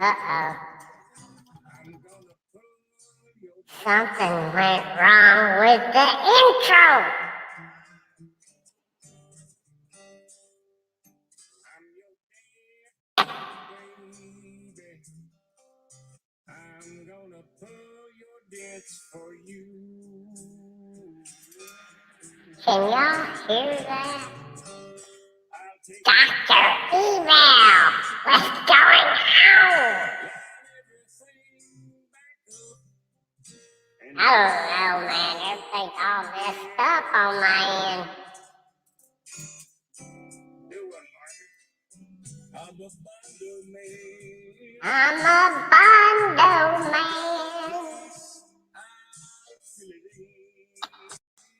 Uh-oh. Something went wrong with the intro. I'm gonna pull your dance for you. Can y'all hear that? Dr. Email, what's going on? I don't know, man. Everything's all messed up on my end. I'm a bundle man.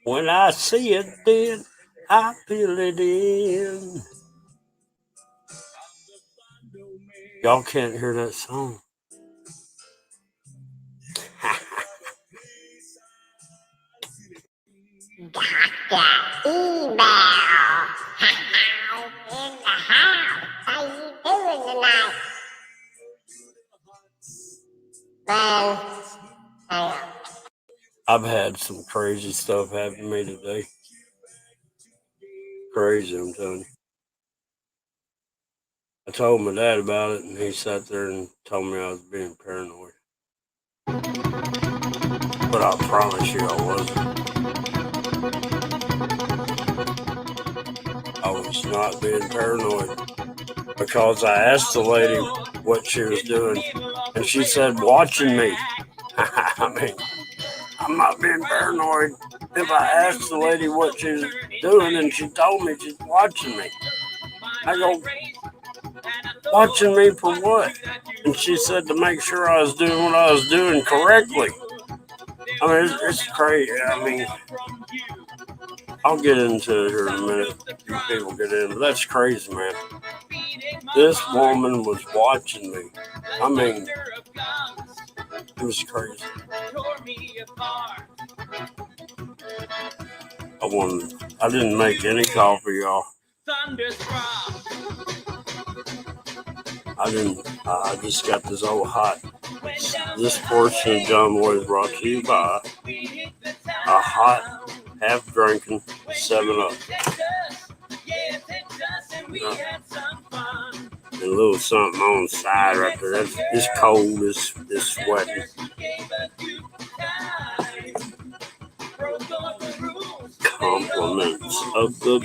When I see it, then I feel it in. Y'all can't hear that song. Dr. Email. In the house. How you doing tonight? Man, hang on. I've had some crazy stuff happen to me today. Crazy, I'm telling you. I told my dad about it, and he sat there and told me I was being paranoid. But I promise you I wasn't. I was not being paranoid. Because I asked the lady what she was doing, and she said, watching me. I mean, I'm not being paranoid if I asked the lady what she was doing, and she told me she's watching me. I go, watching me for what? And she said to make sure I was doing what I was doing correctly. I mean, it's crazy. I mean, I'll get into it here in a minute. You people get in, but that's crazy, man. This woman was watching me. I mean, it was crazy. I didn't make any coffee, y'all. I just got this old hot. This portion of John Boy is brought to you by a hot, half-drinking 7-Up. And a little something on the side right there. It's cold, it's sweating. Compliments of the...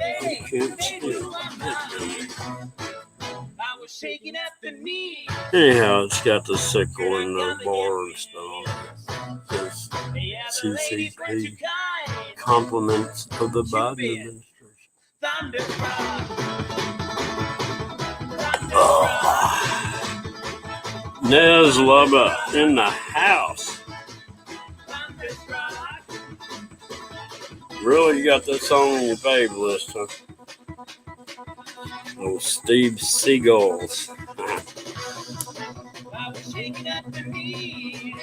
I can't stand anyhow, it's got the sickle and the bar and stuff. It's CCP. Compliments of the Biden administration. Nez Lubba in the house. Really, you got that song on your fave list, huh? Oh, Steve Seagulls.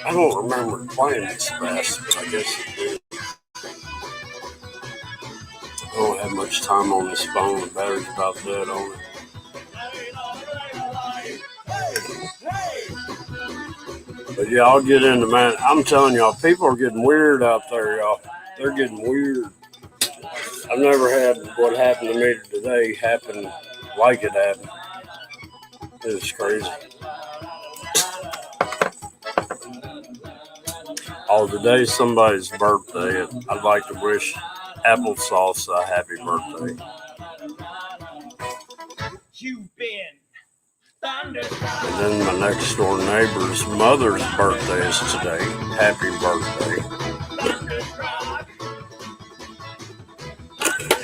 I don't remember playing this fast, but I guess it did. I don't have much time on this phone. The battery's about dead on it. But yeah, I'll get into, man. I'm telling y'all, people are getting weird out there, y'all. They're getting weird. I've never had what happened to me today happen like it happened. It was crazy. Oh, today's somebody's birthday. I'd like to wish Applesauce a happy birthday. And then my next door neighbor's mother's birthday is today. Happy birthday.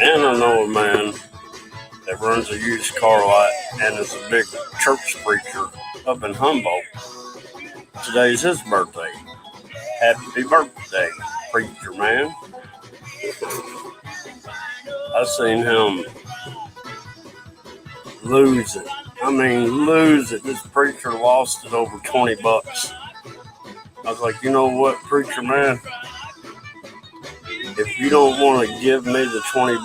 And I know a man that runs a used car lot and is a big church preacher up in Humboldt. Today's his birthday. Happy birthday, preacher man. I seen him lose it. I mean, lose it. This preacher lost it over $20. I was like, you know what, preacher man? If you don't want to give me the $20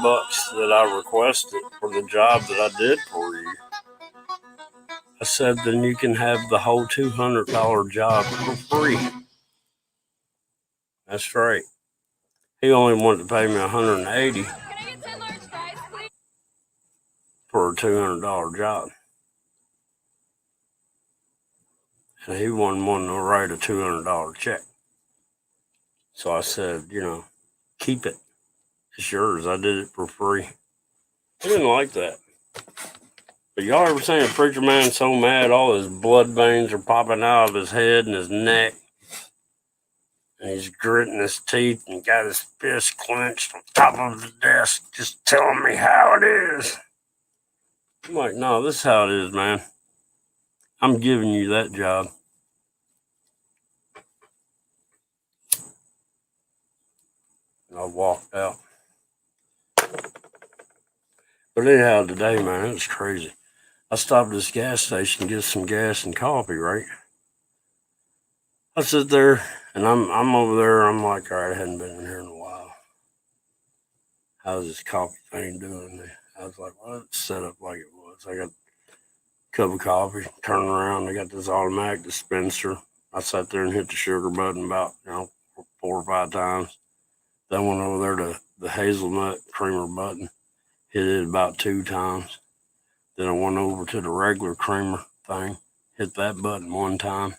that I requested for the job that I did for you, I said, then you can have the whole $200 job for free. That's right. He only wanted to pay me $180 for a $200 job. And he wanted to write a $200 check. So I said, keep it. It's yours. I did it for free. He didn't like that. But y'all ever seen a preacher man so mad all his blood veins are popping out of his head and his neck? And he's gritting his teeth and got his fist clenched on top of the desk, just telling me how it is. I'm like, no, this is how it is, man. I'm giving you that job. And I walked out. But anyhow, today, man, it was crazy. I stopped at this gas station to get some gas and coffee, right? I sit there and I'm over there. I'm like, all right, I hadn't been in here in a while. How's this coffee thing doing? I was like, well, it's set up like it was. I got a cup of coffee, turn around. I got this automatic dispenser. I sat there and hit the sugar button about 4 or 5 times. Then went over there to the hazelnut creamer button, hit it about 2 times. Then I went over to the regular creamer thing, hit that button 1 time.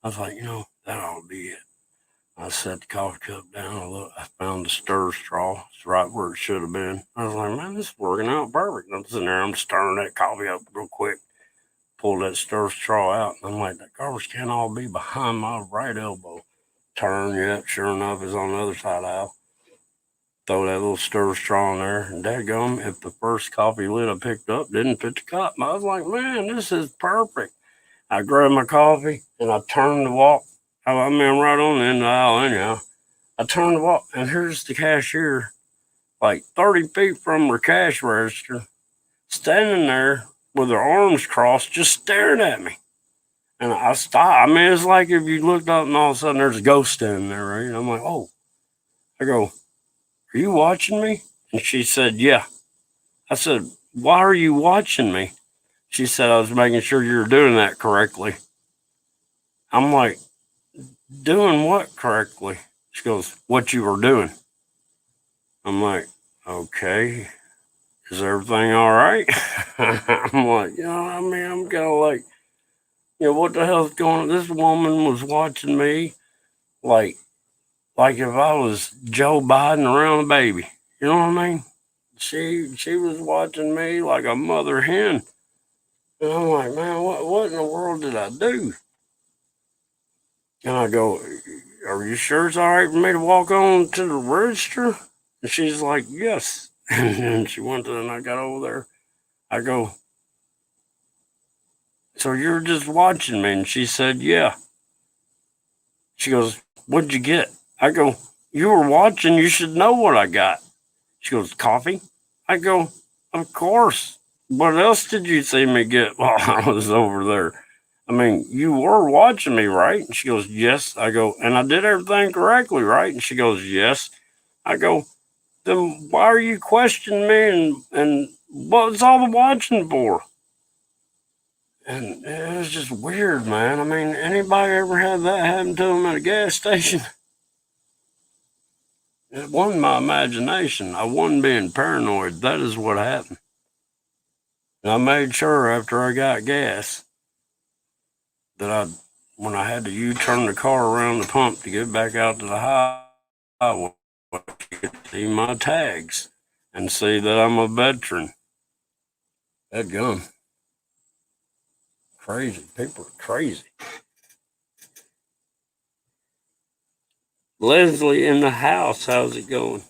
I was like, that ought to be it. I set the coffee cup down. I found the stir straw. It's right where it should have been. I was like, man, this is working out perfect. I'm sitting there, I'm stirring that coffee up real quick. Pull that stir straw out. And I'm like, that garbage can all be behind my right elbow. Turn, yep, sure enough, it's on the other side of the aisle. Throw that little stir straw in there. And dadgum, if the first coffee lid I picked up didn't fit the cup, I was like, man, this is perfect. I grabbed my coffee and I turned to walk. I mean, right on the end of the aisle anyhow. I turned to walk, and here's the cashier, like 30 feet from her cash register, standing there with her arms crossed, just staring at me. And I stopped. I mean, it's like if you looked up and all of a sudden there's a ghost standing there, right? And I'm like, oh. I go, are you watching me? And she said, yeah. I said, why are you watching me? She said, I was making sure you were doing that correctly. I'm like, doing what correctly? She goes, what you were doing. I'm like, okay, is everything all right? I'm like, I'm kind of like, what the hell's going on? This woman was watching me like if I was Joe Biden around a baby. You know what I mean? She was watching me like a mother hen. And I'm like, man, what in the world did I do? And I go, are you sure it's all right for me to walk on to the register? And she's like, yes. And then she went to, and I got over there. I go, so you're just watching me? And she said, yeah. She goes, what'd you get? I go, you were watching. You should know what I got. She goes, coffee? I go, of course. What else did you see me get while I was over there? I mean, you were watching me, right? And she goes, yes. I go, and I did everything correctly, right? And she goes, yes. I go, then why are you questioning me and what's all the watching for? And it was just weird, man. I mean, anybody ever had that happen to them at a gas station? It wasn't my imagination. I wasn't being paranoid. That is what happened. And I made sure after I got gas that when I had to U-turn the car around the pump to get back out to the highway, I could see my tags and see that I'm a veteran. That gun. Crazy. People are crazy. Leslie in the house. How's it going?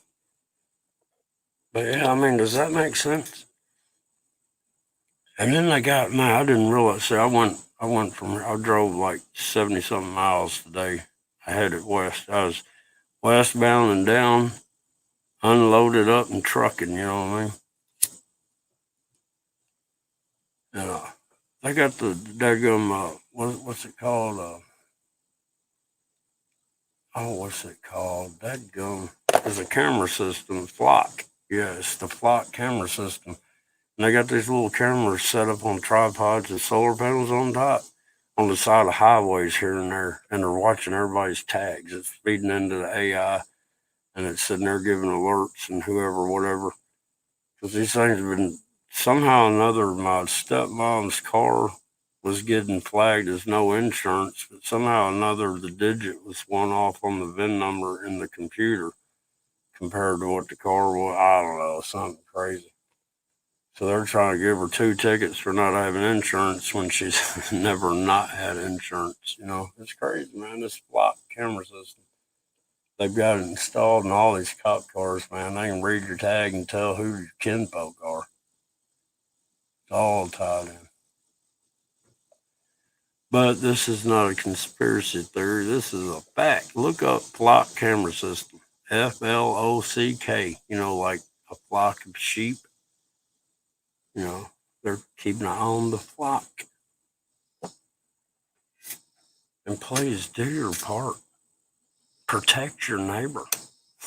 But yeah, I mean, does that make sense? And then I didn't realize. See, I drove like 70 something miles today. I headed west. I was westbound and down, unloaded up and trucking. You know what I mean? And I got the daggum. What's it called? What's it called? Dadgum. There's a camera system, Flock. Yeah, it's the Flock camera system. And they got these little cameras set up on tripods and solar panels on top on the side of highways here and there, and they're watching everybody's tags. It's feeding into the AI, and it's sitting there giving alerts and whoever, whatever. Because these things have been, somehow or another, my stepmom's car was getting flagged as no insurance, but somehow or another the digit was one off on the VIN number in the computer compared to what the car was. I don't know, something crazy. So they're trying to give her 2 tickets for not having insurance when she's never not had insurance. You know, it's crazy, man. This block camera system. They've got it installed in all these cop cars, man. They can read your tag and tell who your kinfolk are. It's all tied in. But this is not a conspiracy theory. This is a fact. Look up flock camera system. FLOCK. You know, like a flock of sheep. You know, they're keeping an eye on the flock. And please do your part. Protect your neighbor.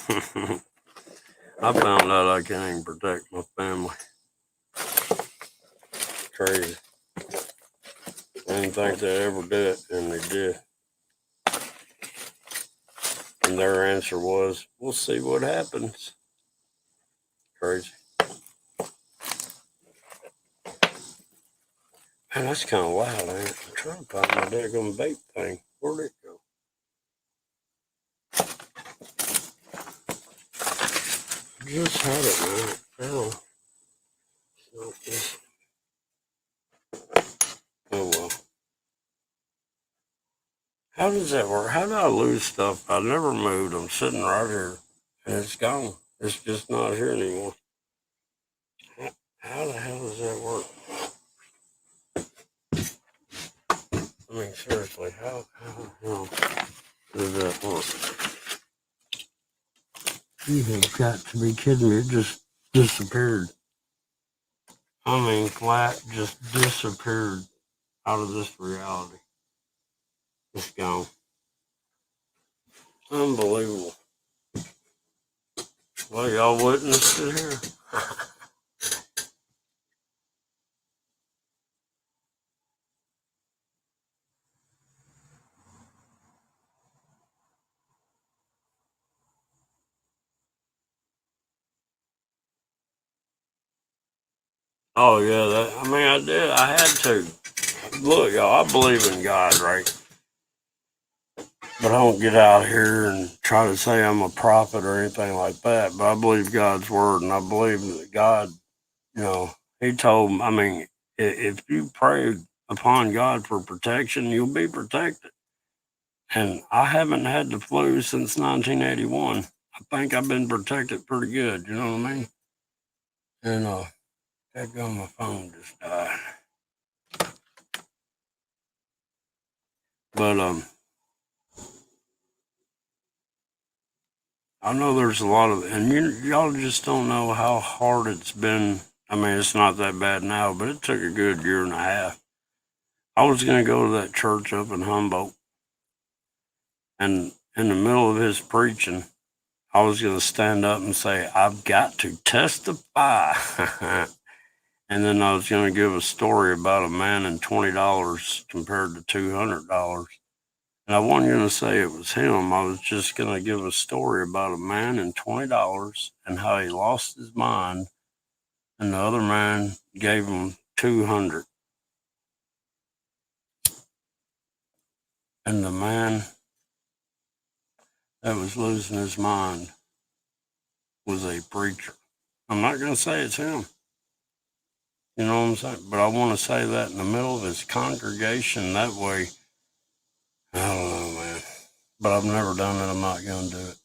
I found out I can't even protect my family. Crazy. I didn't think they'd ever do it, and they did. And their answer was, we'll see what happens. Crazy. Man, that's kind of loud, ain't it? I'm trying to find my daggone vape thing. Where'd it go? I just had it, man. It fell. It's not this. Oh, well. How does that work? How do I lose stuff? I never moved. I'm sitting right here, and it's gone. It's just not here anymore. How the hell does that work? I mean, seriously, how the hell does that work? You have got to be kidding me. It just disappeared. I mean, flat just disappeared out of this reality. It's gone. Unbelievable. Well, y'all witnessed it here. Oh, yeah, I mean, I did. I had to. Look, y'all, I believe in God, right? But I don't get out here and try to say I'm a prophet or anything like that. But I believe God's word, and I believe that God, you know, He told, I mean, if you pray upon God for protection, you'll be protected. And I haven't had the flu since 1981. I think I've been protected pretty good, you know what I mean? And that gun, my phone just died. But I know there's a lot of, and y'all just don't know how hard it's been. I mean, it's not that bad now, but it took a good year and a half. I was going to go to that church up in Humboldt, and in the middle of his preaching, I was going to stand up and say, I've got to testify. And then I was going to give a story about a man and $20 compared to $200. And I wasn't going to say it was him. I was just going to give a story about a man and $20 and how he lost his mind, and the other man gave him 200. And the man that was losing his mind was a preacher. I'm not going to say it's him. You know what I'm saying? But I want to say that in the middle of his congregation. That way, I don't know, man. But I've never done it. I'm not going to do it.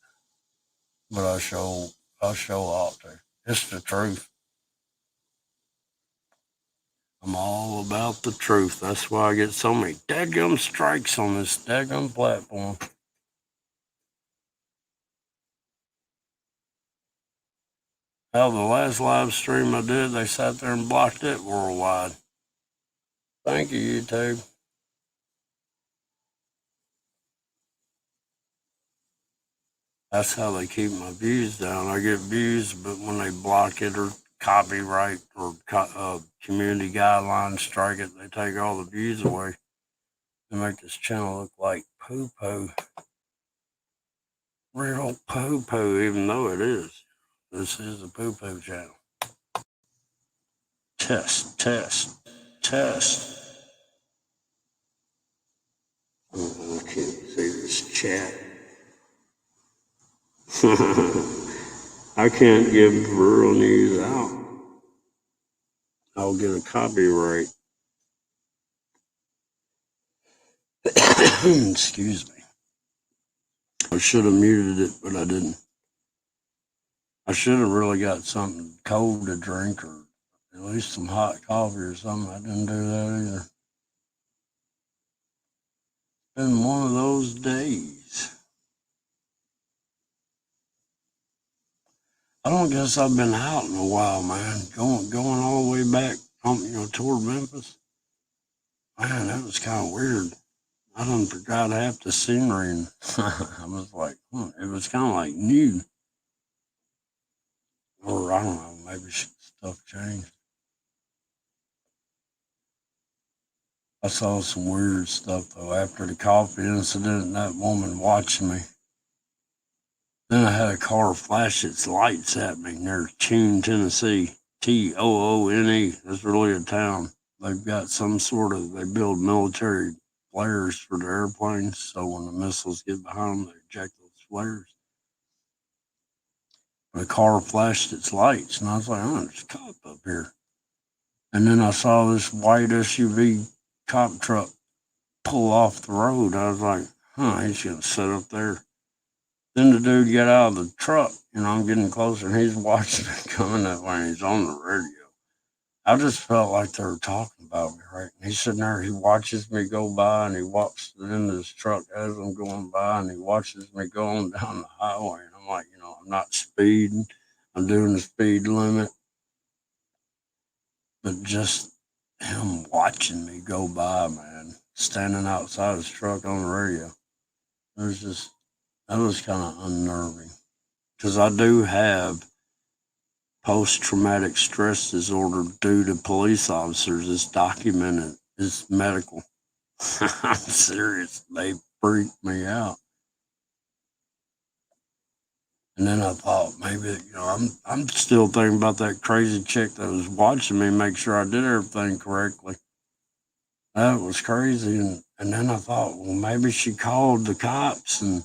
But I sure ought to. It's the truth. I'm all about the truth. That's why I get so many dadgum strikes on this dadgum platform. Hell, the last live stream I did, they sat there and blocked it worldwide. Thank you, YouTube. That's how they keep my views down. I get views, but when they block it or copyright or community guidelines strike it, they take all the views away. They make this channel look like poo-poo. Real poo-poo, even though it is. This is a poo-poo channel. Test, test, test. I can't see this chat. I can't give rural news out. I'll get a copyright. Excuse me. I should have muted it, but I didn't. I should have really got something cold to drink or at least some hot coffee or something. I didn't do that either. It's been one of those days. I don't guess I've been out in a while, man. Going all the way back, toward Memphis. Man, that was kind of weird. I done forgot half the scenery, and I was like, it was kind of like new. Or I don't know, maybe stuff changed. I saw some weird stuff though after the coffee incident and that woman watching me. Then I had a car flash its lights at me near Choone, Tennessee. Toone. That's really a town. They've got they build military flares for the airplanes, so when the missiles get behind them, they eject those flares. The car flashed its lights, and I was like, there's a cop up here. And then I saw this white SUV cop truck pull off the road. I was like, he's going to sit up there. Then the dude got out of the truck, I'm getting closer, and he's watching me coming that way, and he's on the radio. I just felt like they were talking about me, right? And he's sitting there, he watches me go by, and he walks into his truck as I'm going by, and he watches me going down the highway. And I'm like, I'm not speeding. I'm doing the speed limit. But just him watching me go by, man, standing outside his truck on the radio, that was kind of unnerving. Because I do have post-traumatic stress disorder due to police officers. It's documented. It's medical. I'm serious. They freaked me out. And then I thought maybe, I'm still thinking about that crazy chick that was watching me make sure I did everything correctly. That was crazy. And then I thought, well, maybe she called the cops and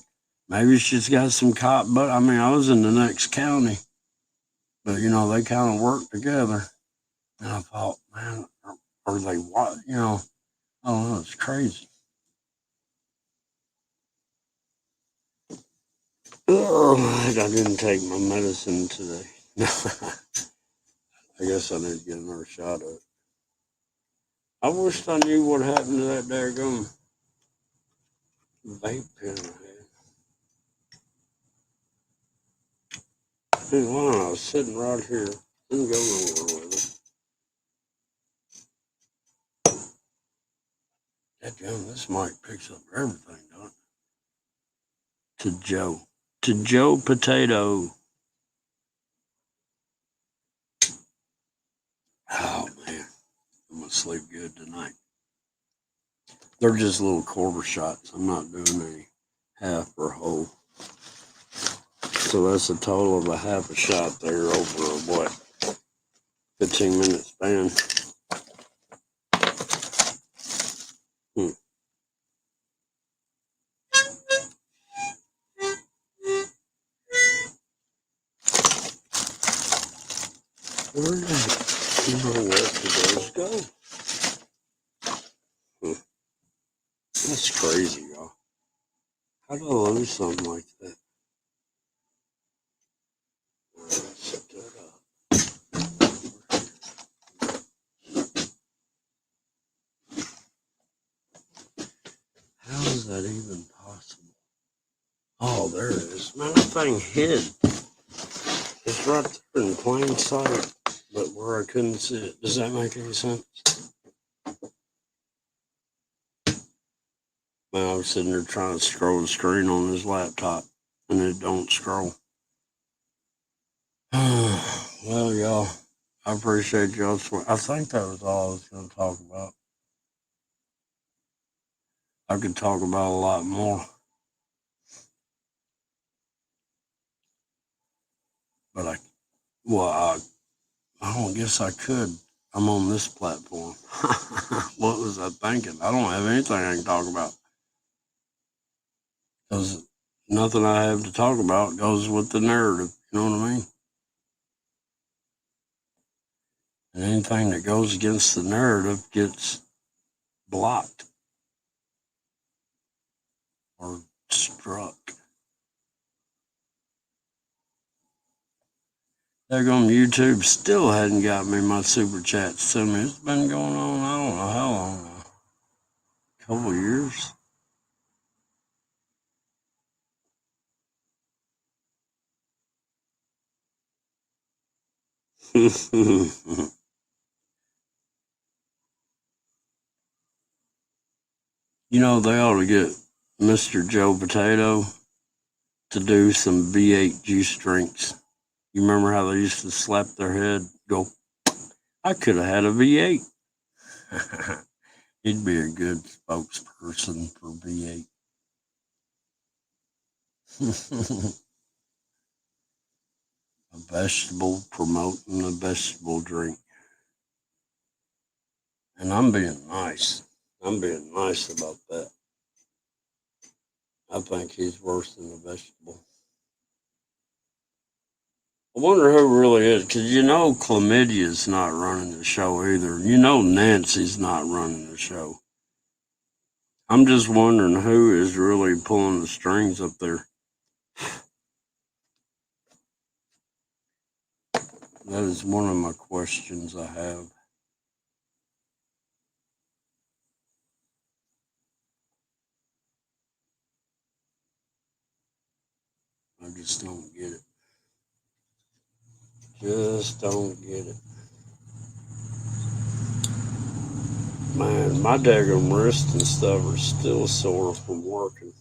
maybe she's got some but I was in the next county, but they kind of work together. And I thought, man, are they what? I don't know. It's crazy. Oh, I didn't take my medicine today. I guess I need to get another shot of it. I wished I knew what happened to that daggone vape pen I had. Wow, I was sitting right here. Didn't go nowhere with it. Dadgum, this mic picks up everything, don't it? To Joe. To Joe Potato. Oh, man. I'm going to sleep good tonight. They're just little quarter shots. I'm not doing any half or whole. So that's a total of a half a shot there over a 15-minute span. Where did where those go? That's crazy, y'all. How do I lose something like that? Set that up. How is that even possible? Oh, there it is. Man, that thing hid. It's right there in plain sight, but where I couldn't see it. Does that make any sense? Man, I was sitting there trying to scroll the screen on this laptop, and it don't scroll. Well, y'all, I appreciate y'all. I think that was all I was going to talk about. I could talk about a lot more, but I don't guess I could. I'm on this platform. What was I thinking? I don't have anything I can talk about because nothing I have to talk about goes with the narrative. You know what I mean? And anything that goes against the narrative gets blocked or struck. Daggone YouTube still hadn't got me my super chats to me. It's been going on, I don't know how long now. A couple years. You know, they ought to get Mr. Joe Potato to do some V8 juice drinks. You remember how they used to slap their head, go, I could have had a V8. He'd be a good spokesperson for V8. A vegetable promoting a vegetable drink. And I'm being nice. I'm being nice about that. I think he's worse than a vegetable. I wonder who really is, because you know Chlamydia's not running the show either. You know Nancy's not running the show. I'm just wondering who is really pulling the strings up there. That is one of my questions I have. I just don't get it. Just don't get it. Man, my daggone wrist and stuff are still sore from working.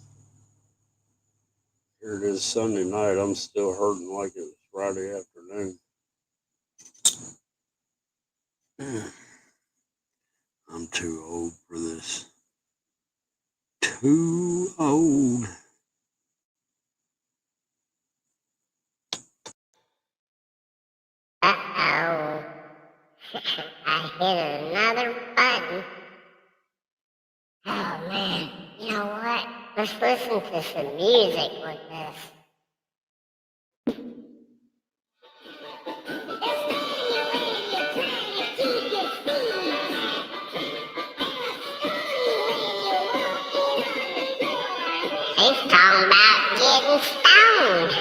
Here it is Sunday night. I'm still hurting like it was Friday afternoon. I'm too old for this. Too old. Uh-oh. I hit another button. Oh, man. You know what? Let's listen to some music with this. He's talking about getting stoned.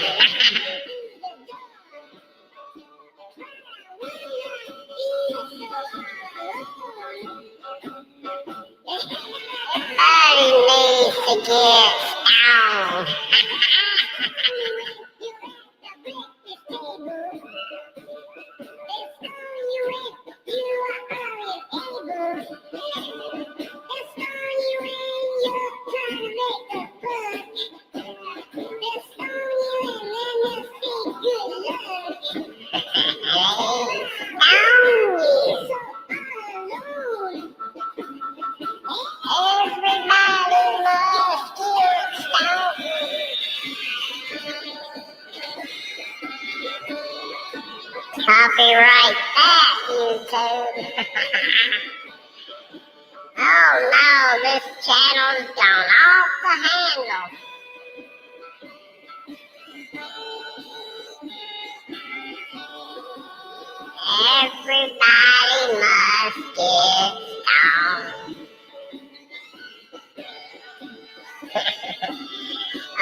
Everybody needs to get stoned. Everybody must get stoned. Copyright that, YouTube. Oh no, this channel's gone off the handle. Everybody must get stoned.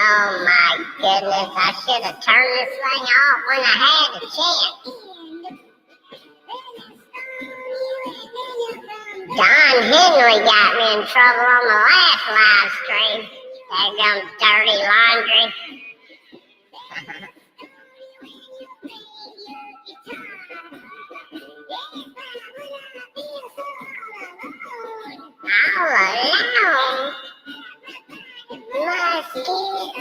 Oh my goodness, I should have turned this thing off when I had the chance. Don Henry got me in trouble on the last live stream. Daggum dirty laundry. All alone. Must get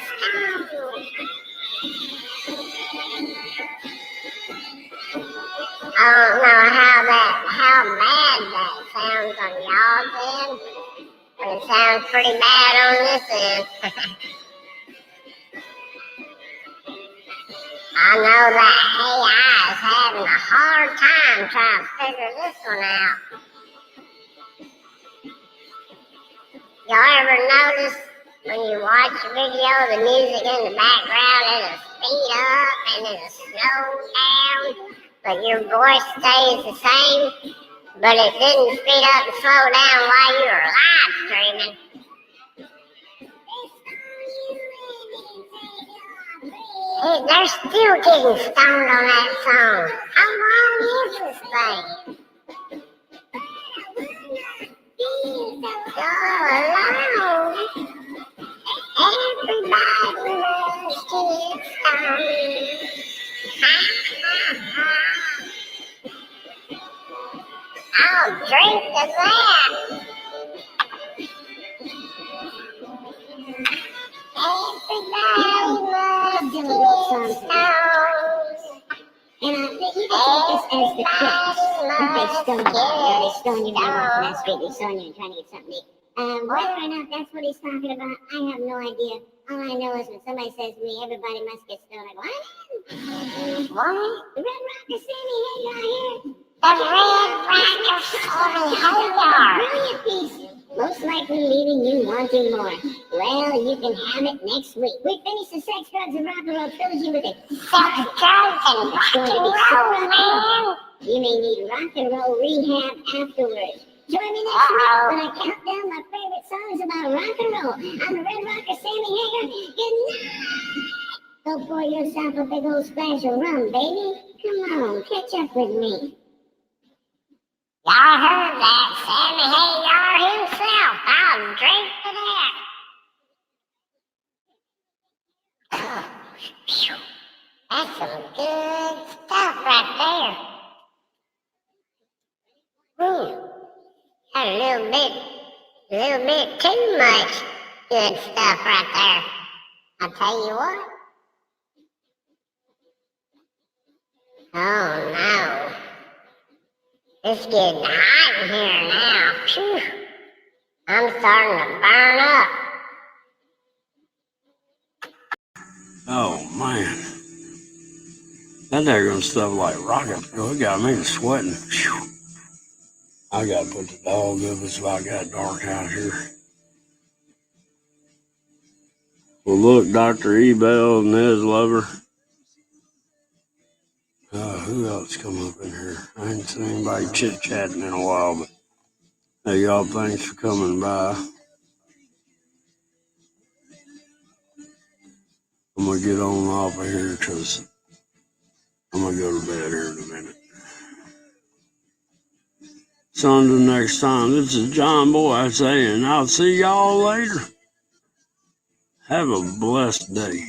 stoned. I don't know how bad that sounds on y'all's end, but it sounds pretty bad on this end. I know that AI is having a hard time trying to figure this one out. Y'all ever notice when you watch a video, the music in the background, it'll speed up and it'll slow down, but your voice stays the same, but it didn't speed up and slow down while you were live streaming. Hey, they're still getting stoned on that song. How long is this thing? Go along. Everybody loves to get stoned. I'll drink to that. Everybody loves to get stoned. And you can take this as the crux. They stone you. They stone you when you're walking down the street. They stone you and trying to get something to eat. Whether or not that's what he's talking about, I have no idea. All I know is when somebody says to me, everybody must get stoned, I go, what? The Red Rocker Sammy Hagar here. The Red Rocker Sammy Hagar. Brilliant piece. Most likely leaving you wanting more. Well, you can have it next week. We finished the Sex, Drugs, and Rock and Roll trilogy with it. Sex, drugs, and rock and roll, man. You may need rock and roll rehab afterwards. Join me next week when I count down my favorite songs about rock and roll. I'm the Red Rocker Sammy Hagar. Good night. Go pour yourself a big old splash of rum, baby. Come on, catch up with me. Y'all heard that? Sammy Hagar himself. I'll drink to that. That's some good stuff right there. Got a little bit too much good stuff right there. I'll tell you what. Oh no. It's getting hot in here now. Phew. I'm starting to burn up. Oh man. That daggone stuff like rocket fuel, it got me sweating. Whew. I gotta put the dog up. It's about got dark out here. Well, look, Dr. Ebel and his lover. Who else come up in here? I ain't seen anybody chit-chatting in a while, but hey, y'all, thanks for coming by. I'm gonna get on off of here because I'm gonna go to bed here in a minute. So until next time, this is John Boy saying, I'll see y'all later. Have a blessed day.